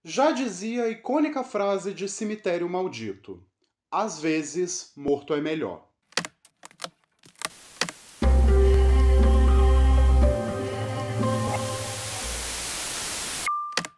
Já dizia a icônica frase de Cemitério Maldito: às vezes, morto é melhor.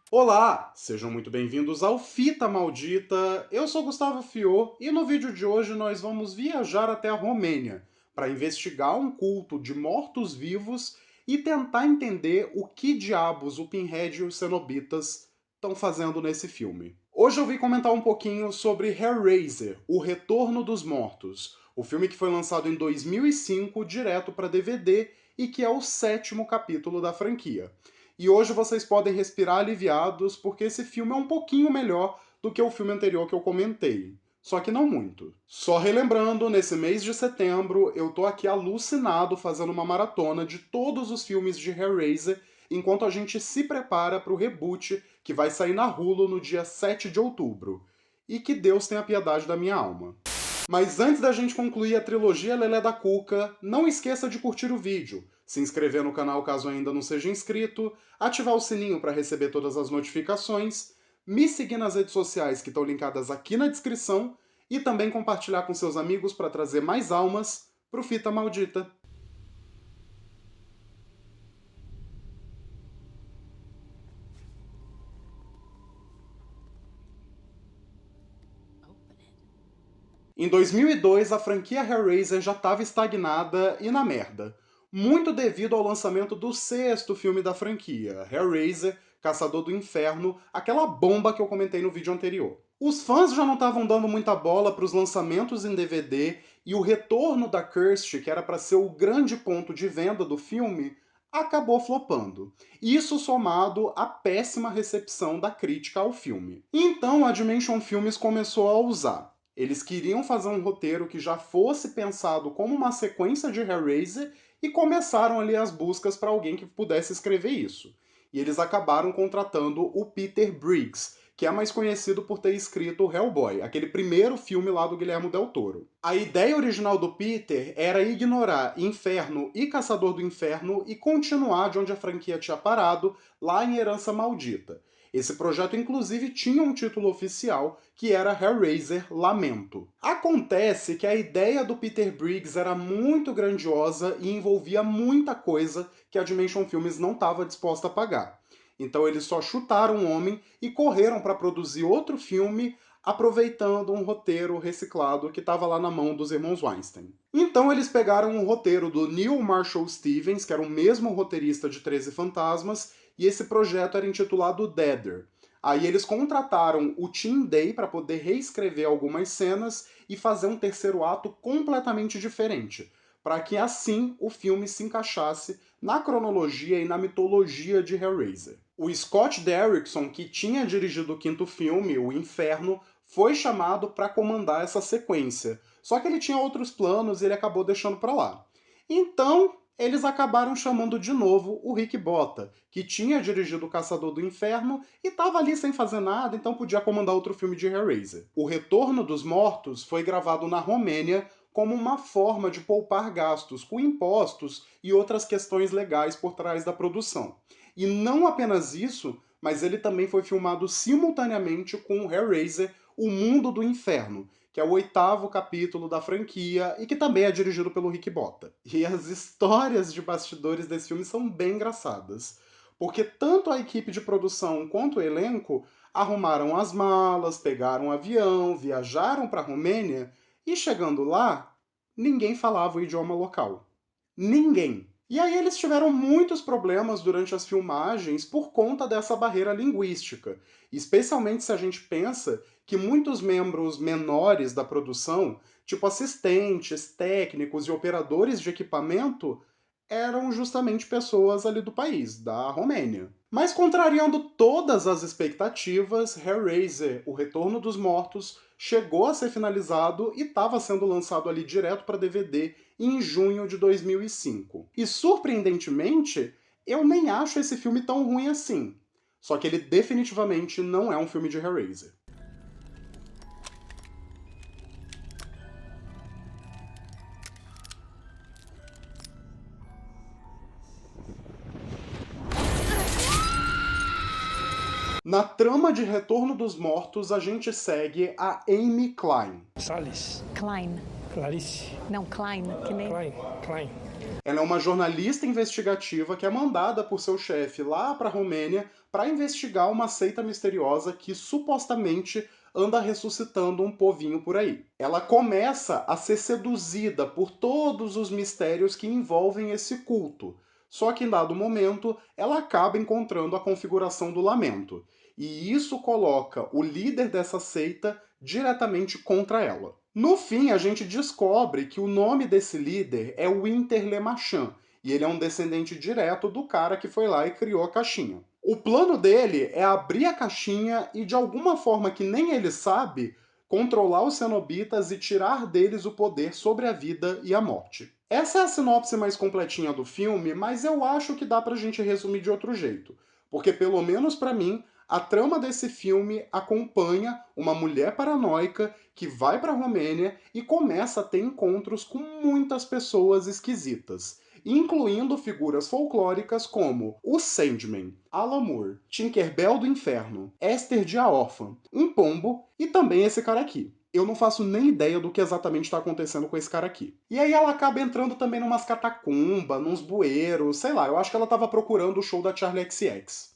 Olá, sejam muito bem-vindos ao Fita Maldita. Eu sou Gustavo Fior e no vídeo de hoje nós vamos viajar até a Romênia para investigar um culto de mortos-vivos e tentar entender o que diabos o Pinhead e os cenobitas estão fazendo nesse filme. Hoje eu vim comentar um pouquinho sobre Hellraiser, O Retorno dos Mortos, o filme que foi lançado em 2005 direto para DVD e que é o 7º capítulo da franquia. E hoje vocês podem respirar aliviados, porque esse filme é um pouquinho melhor do que o filme anterior que eu comentei. Só que não muito. Só relembrando, nesse mês de setembro, eu tô aqui alucinado fazendo uma maratona de todos os filmes de Hellraiser, enquanto a gente se prepara para o reboot que vai sair na Hulu no dia 7 de outubro. E que Deus tenha piedade da minha alma. Mas antes da gente concluir a trilogia Lelé da Cuca, não esqueça de curtir o vídeo, se inscrever no canal caso ainda não seja inscrito, ativar o sininho para receber todas as notificações, me seguir nas redes sociais que estão linkadas aqui na descrição e também compartilhar com seus amigos para trazer mais almas pro Fita Maldita. Em 2002, a franquia Hellraiser já estava estagnada e na merda, muito devido ao lançamento do 6º filme da franquia, Hellraiser, Caçador do Inferno, aquela bomba que eu comentei no vídeo anterior. Os fãs já não estavam dando muita bola para os lançamentos em DVD e o retorno da Kirsty, que era para ser o grande ponto de venda do filme, acabou flopando. Isso somado à péssima recepção da crítica ao filme. Então a Dimension Films começou a ousar. Eles queriam fazer um roteiro que já fosse pensado como uma sequência de Hellraiser e começaram ali as buscas para alguém que pudesse escrever isso. E eles acabaram contratando o Peter Briggs, que é mais conhecido por ter escrito Hellboy, aquele primeiro filme lá do Guillermo del Toro. A ideia original do Peter era ignorar Inferno e Caçador do Inferno e continuar de onde a franquia tinha parado, lá em Herança Maldita. Esse projeto, inclusive, tinha um título oficial, que era Hellraiser Lamento. Acontece que a ideia do Peter Briggs era muito grandiosa e envolvia muita coisa que a Dimension Films não estava disposta a pagar. Então eles só chutaram o homem e correram para produzir outro filme, aproveitando um roteiro reciclado que estava lá na mão dos irmãos Weinstein. Então eles pegaram um roteiro do Neil Marshall Stevens, que era o mesmo roteirista de 13 Fantasmas, e esse projeto era intitulado Deader. Aí eles contrataram o Tim Day para poder reescrever algumas cenas e fazer um terceiro ato completamente diferente, para que assim o filme se encaixasse na cronologia e na mitologia de Hellraiser. O Scott Derrickson, que tinha dirigido o 5º filme, O Inferno, foi chamado para comandar essa sequência. Só que ele tinha outros planos e ele acabou deixando para lá. Então, eles acabaram chamando de novo o Rick Botta, que tinha dirigido O Caçador do Inferno e estava ali sem fazer nada, então podia comandar outro filme de Hellraiser. O Retorno dos Mortos foi gravado na Romênia como uma forma de poupar gastos com impostos e outras questões legais por trás da produção. E não apenas isso, mas ele também foi filmado simultaneamente com Hellraiser, O Mundo do Inferno, que é o 8º capítulo da franquia e que também é dirigido pelo Rick Botta. E as histórias de bastidores desse filme são bem engraçadas, porque tanto a equipe de produção quanto o elenco arrumaram as malas, pegaram um avião, viajaram para a Romênia e chegando lá, ninguém falava o idioma local. Ninguém. E aí eles tiveram muitos problemas durante as filmagens por conta dessa barreira linguística, especialmente se a gente pensa que muitos membros menores da produção, tipo assistentes, técnicos e operadores de equipamento, eram justamente pessoas ali do país, da Romênia. Mas contrariando todas as expectativas, Hellraiser, O Retorno dos Mortos, chegou a ser finalizado e estava sendo lançado ali direto para DVD em junho de 2005. E surpreendentemente, eu nem acho esse filme tão ruim assim. Só que ele definitivamente não é um filme de Hellraiser. Na trama de Retorno dos Mortos, a gente segue a Amy Klein. Salles. Klein. Clarice. Não, Klein, que nem... Klein. Ela é uma jornalista investigativa que é mandada por seu chefe lá para a Romênia para investigar uma seita misteriosa que supostamente anda ressuscitando um povinho por aí. Ela começa a ser seduzida por todos os mistérios que envolvem esse culto. Só que em dado momento, ela acaba encontrando a configuração do lamento. E isso coloca o líder dessa seita diretamente contra ela. No fim, a gente descobre que o nome desse líder é Winter LeMarchand, e ele é um descendente direto do cara que foi lá e criou a caixinha. O plano dele é abrir a caixinha e, de alguma forma que nem ele sabe, controlar os cenobitas e tirar deles o poder sobre a vida e a morte. Essa é a sinopse mais completinha do filme, mas eu acho que dá pra gente resumir de outro jeito. Porque, pelo menos pra mim, a trama desse filme acompanha uma mulher paranoica que vai para a Romênia e começa a ter encontros com muitas pessoas esquisitas, incluindo figuras folclóricas como o Sandman, Alan Moore, Tinkerbell do Inferno, Esther de A Órfã, um pombo e também esse cara aqui. Eu não faço nem ideia do que exatamente está acontecendo com esse cara aqui. E aí ela acaba entrando também numas catacumbas, nos bueiros, sei lá, eu acho que ela tava procurando o show da Charli XCX.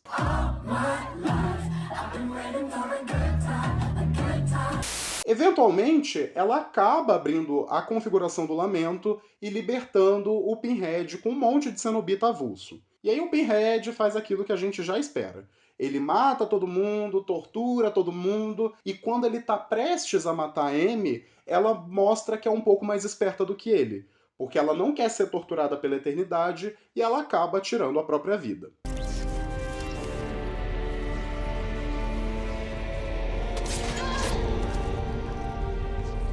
Eventualmente, ela acaba abrindo a configuração do lamento e libertando o Pinhead com um monte de cenobita avulso. E aí o Pinhead faz aquilo que a gente já espera. Ele mata todo mundo, tortura todo mundo, e quando ele tá prestes a matar a Amy, ela mostra que é um pouco mais esperta do que ele, porque ela não quer ser torturada pela eternidade e ela acaba tirando a própria vida.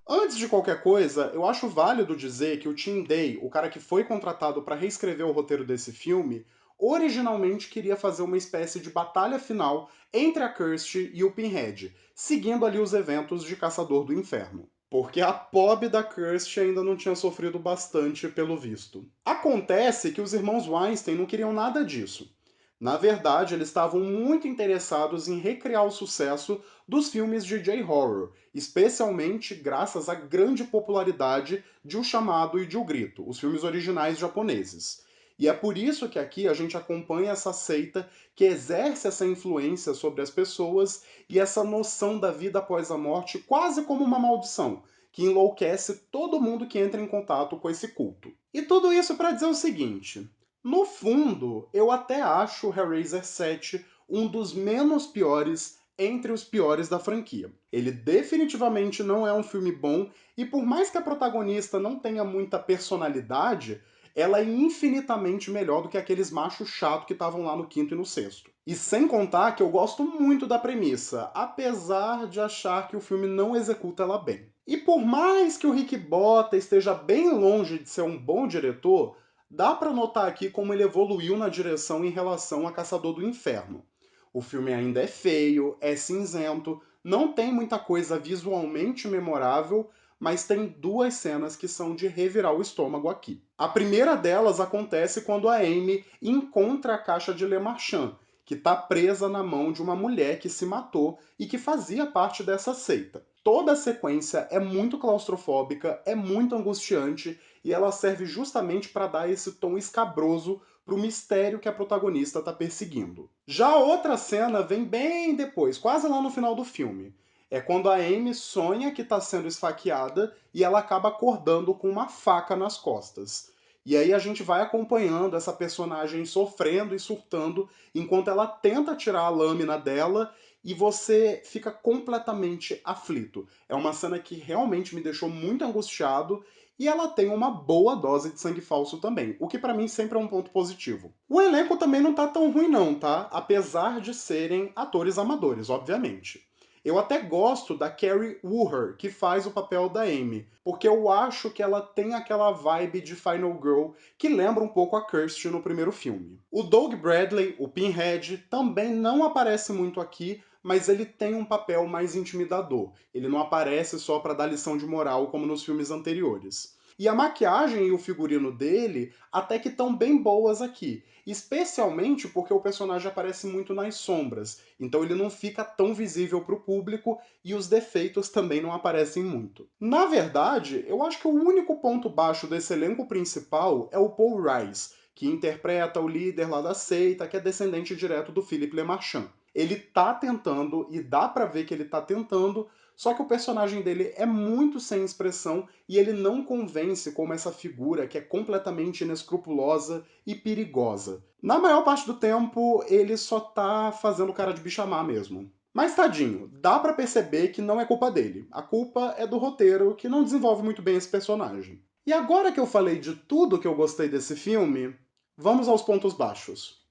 Antes de qualquer coisa, eu acho válido dizer que o Tim Day, o cara que foi contratado para reescrever o roteiro desse filme, originalmente queria fazer uma espécie de batalha final entre a Kirsty e o Pinhead, seguindo ali os eventos de Caçador do Inferno. Porque a pobre da Kirsty ainda não tinha sofrido bastante pelo visto. Acontece que os irmãos Weinstein não queriam nada disso. Na verdade, eles estavam muito interessados em recriar o sucesso dos filmes de J-horror, especialmente graças à grande popularidade de O Chamado e de O Grito, os filmes originais japoneses. E é por isso que aqui a gente acompanha essa seita que exerce essa influência sobre as pessoas e essa noção da vida após a morte quase como uma maldição, que enlouquece todo mundo que entra em contato com esse culto. E tudo isso para dizer o seguinte: no fundo, eu até acho Hellraiser 7 um dos menos piores entre os piores da franquia. Ele definitivamente não é um filme bom, e por mais que a protagonista não tenha muita personalidade, ela é infinitamente melhor do que aqueles machos chatos que estavam lá no quinto e no sexto. E sem contar que eu gosto muito da premissa, apesar de achar que o filme não executa ela bem. E por mais que o Rick Botta esteja bem longe de ser um bom diretor, dá pra notar aqui como ele evoluiu na direção em relação a Caçador do Inferno. O filme ainda é feio, é cinzento, não tem muita coisa visualmente memorável, mas tem duas cenas que são de revirar o estômago aqui. A primeira delas acontece quando a Amy encontra a caixa de Le Marchand, que está presa na mão de uma mulher que se matou e que fazia parte dessa seita. Toda a sequência é muito claustrofóbica, é muito angustiante e ela serve justamente para dar esse tom escabroso pro mistério que a protagonista está perseguindo. Já a outra cena vem bem depois, quase lá no final do filme. É quando a Amy sonha que está sendo esfaqueada e ela acaba acordando com uma faca nas costas. E aí a gente vai acompanhando essa personagem sofrendo e surtando enquanto ela tenta tirar a lâmina dela e você fica completamente aflito. É uma cena que realmente me deixou muito angustiado e ela tem uma boa dose de sangue falso também, o que pra mim sempre é um ponto positivo. O elenco também não tá tão ruim não, tá? Apesar de serem atores amadores, obviamente. Eu até gosto da Carrie Wooher, que faz o papel da Amy, porque eu acho que ela tem aquela vibe de Final Girl que lembra um pouco a Kirsty no primeiro filme. O Doug Bradley, o Pinhead, também não aparece muito aqui, mas ele tem um papel mais intimidador. Ele não aparece só para dar lição de moral como nos filmes anteriores. E a maquiagem e o figurino dele até que estão bem boas aqui. Especialmente porque o personagem aparece muito nas sombras, então ele não fica tão visível para o público e os defeitos também não aparecem muito. Na verdade, eu acho que o único ponto baixo desse elenco principal é o Paul Rice, que interpreta o líder lá da seita, que é descendente direto do Philippe Le Marchand. Ele tá tentando, e dá pra ver que ele tá tentando, só que o personagem dele é muito sem expressão e ele não convence como essa figura que é completamente inescrupulosa e perigosa. Na maior parte do tempo, ele só tá fazendo cara de bichamar mesmo. Mas tadinho, dá pra perceber que não é culpa dele. A culpa é do roteiro, que não desenvolve muito bem esse personagem. E agora que eu falei de tudo que eu gostei desse filme, vamos aos pontos baixos.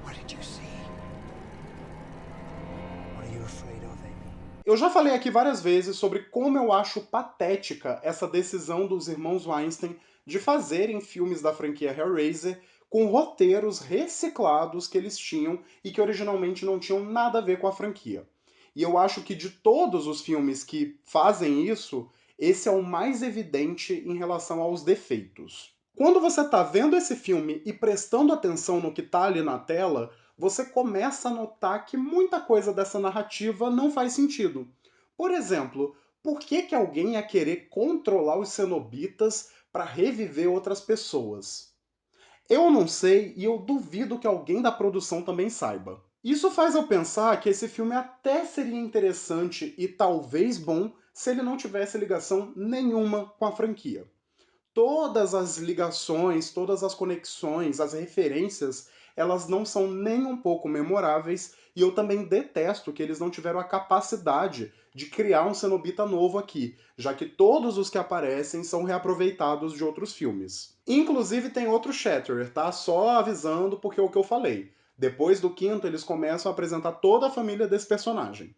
What did you see? What are you afraid of, Amy? Eu já falei aqui várias vezes sobre como eu acho patética essa decisão dos irmãos Weinstein de fazerem filmes da franquia Hellraiser com roteiros reciclados que eles tinham e que originalmente não tinham nada a ver com a franquia. E eu acho que de todos os filmes que fazem isso, esse é o mais evidente em relação aos defeitos. Quando você está vendo esse filme e prestando atenção no que está ali na tela, você começa a notar que muita coisa dessa narrativa não faz sentido. Por exemplo, por que alguém ia querer controlar os cenobitas para reviver outras pessoas? Eu não sei e eu duvido que alguém da produção também saiba. Isso faz eu pensar que esse filme até seria interessante e talvez bom se ele não tivesse ligação nenhuma com a franquia. Todas as ligações, todas as conexões, as referências, elas não são nem um pouco memoráveis, e eu também detesto que eles não tiveram a capacidade de criar um cenobita novo aqui, já que todos os que aparecem são reaproveitados de outros filmes. Inclusive tem outro Shatterer, tá? Só avisando porque é o que eu falei. Depois do quinto, eles começam a apresentar toda a família desse personagem.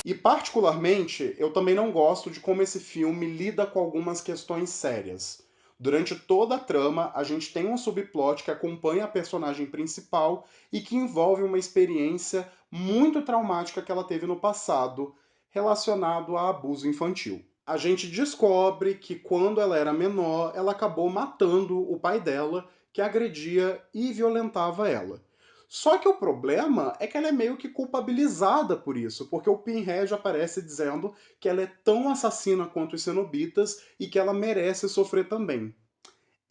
E particularmente, eu também não gosto de como esse filme lida com algumas questões sérias. Durante toda a trama, a gente tem um subplot que acompanha a personagem principal e que envolve uma experiência muito traumática que ela teve no passado, relacionado a abuso infantil. A gente descobre que quando ela era menor, ela acabou matando o pai dela, que agredia e violentava ela. Só que o problema é que ela é meio que culpabilizada por isso, porque o Pinhead aparece dizendo que ela é tão assassina quanto os cenobitas e que ela merece sofrer também.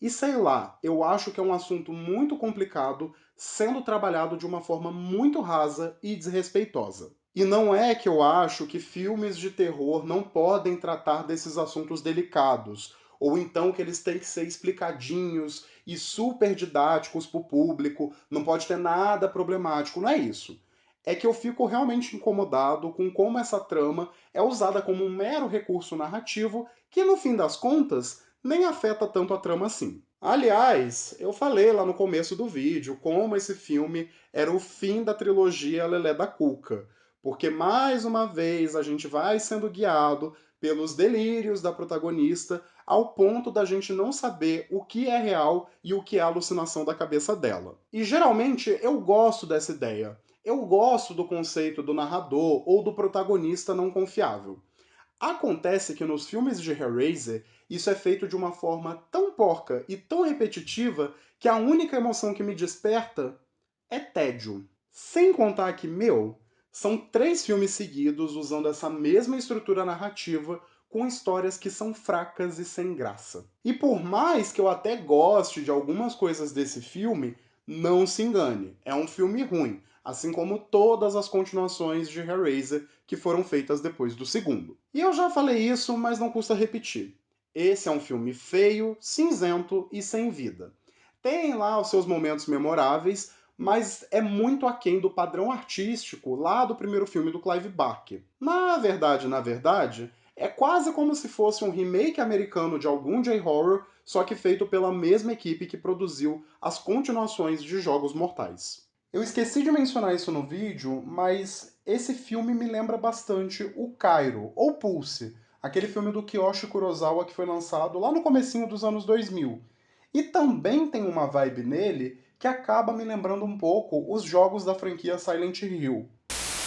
E sei lá, eu acho que é um assunto muito complicado, sendo trabalhado de uma forma muito rasa e desrespeitosa. E não é que eu acho que filmes de terror não podem tratar desses assuntos delicados, ou então que eles têm que ser explicadinhos e super didáticos para o público, não pode ter nada problemático, não é isso. É que eu fico realmente incomodado com como essa trama é usada como um mero recurso narrativo que, no fim das contas, nem afeta tanto a trama assim. Aliás, eu falei lá no começo do vídeo como esse filme era o fim da trilogia Lelé da Cuca, porque mais uma vez a gente vai sendo guiado pelos delírios da protagonista ao ponto da gente não saber o que é real e o que é alucinação da cabeça dela. E geralmente eu gosto dessa ideia. Eu gosto do conceito do narrador ou do protagonista não confiável. Acontece que nos filmes de Hellraiser, isso é feito de uma forma tão porca e tão repetitiva que a única emoção que me desperta é tédio. Sem contar que, são 3 filmes seguidos usando essa mesma estrutura narrativa com histórias que são fracas e sem graça. E por mais que eu até goste de algumas coisas desse filme, não se engane, é um filme ruim, assim como todas as continuações de Hellraiser que foram feitas depois do segundo. E eu já falei isso, mas não custa repetir. Esse é um filme feio, cinzento e sem vida. Tem lá os seus momentos memoráveis, mas é muito aquém do padrão artístico lá do primeiro filme do Clive Barker. Na verdade, é quase como se fosse um remake americano de algum J-horror, só que feito pela mesma equipe que produziu as continuações de Jogos Mortais. Eu esqueci de mencionar isso no vídeo, mas esse filme me lembra bastante o Cairo, ou Pulse, aquele filme do Kiyoshi Kurosawa que foi lançado lá no comecinho dos anos 2000. E também tem uma vibe nele que acaba me lembrando um pouco os jogos da franquia Silent Hill.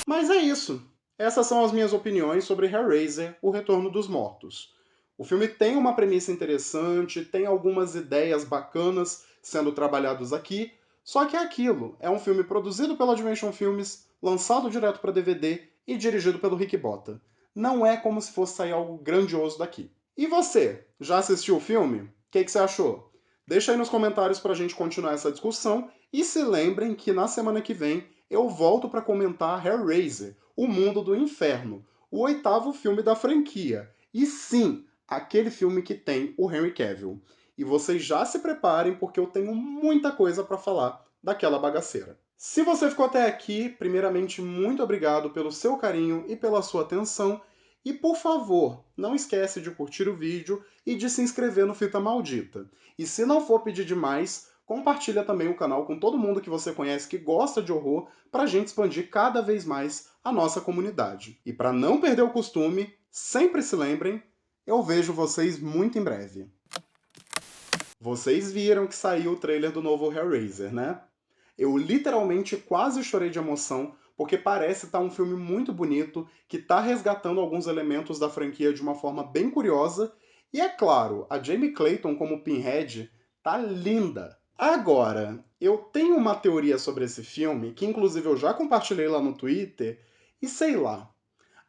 Mas é isso. Essas são as minhas opiniões sobre Hellraiser, O Retorno dos Mortos. O filme tem uma premissa interessante, tem algumas ideias bacanas sendo trabalhados aqui, só que é aquilo, é um filme produzido pela Dimension Films, lançado direto para DVD e dirigido pelo Rick Botta. Não é como se fosse sair algo grandioso daqui. E você, já assistiu o filme? O que você achou? Deixa aí nos comentários pra gente continuar essa discussão e se lembrem que na semana que vem eu volto para comentar Hellraiser, O Mundo do Inferno, o 8º filme da franquia. E sim, aquele filme que tem o Henry Cavill. E vocês já se preparem porque eu tenho muita coisa para falar daquela bagaceira. Se você ficou até aqui, primeiramente muito obrigado pelo seu carinho e pela sua atenção. E por favor, não esquece de curtir o vídeo e de se inscrever no Fita Maldita. E se não for pedir demais, compartilha também o canal com todo mundo que você conhece que gosta de horror para a gente expandir cada vez mais a nossa comunidade. E para não perder o costume, sempre se lembrem, eu vejo vocês muito em breve. Vocês viram que saiu o trailer do novo Hellraiser, né? Eu literalmente quase chorei de emoção, porque parece estar um filme muito bonito, que está resgatando alguns elementos da franquia de uma forma bem curiosa, e é claro, a Jamie Clayton como Pinhead tá linda. Agora, eu tenho uma teoria sobre esse filme, que inclusive eu já compartilhei lá no Twitter, e sei lá,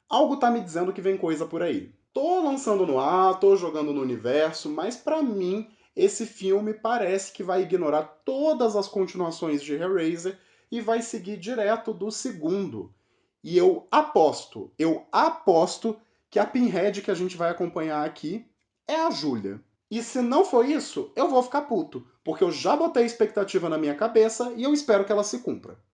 algo tá me dizendo que vem coisa por aí. Tô lançando no ar, tô jogando no universo, mas pra mim esse filme parece que vai ignorar todas as continuações de Hellraiser e vai seguir direto do segundo. E eu aposto que a Pinhead que a gente vai acompanhar aqui é a Julia. E se não for isso, eu vou ficar puto, porque eu já botei expectativa na minha cabeça e eu espero que ela se cumpra.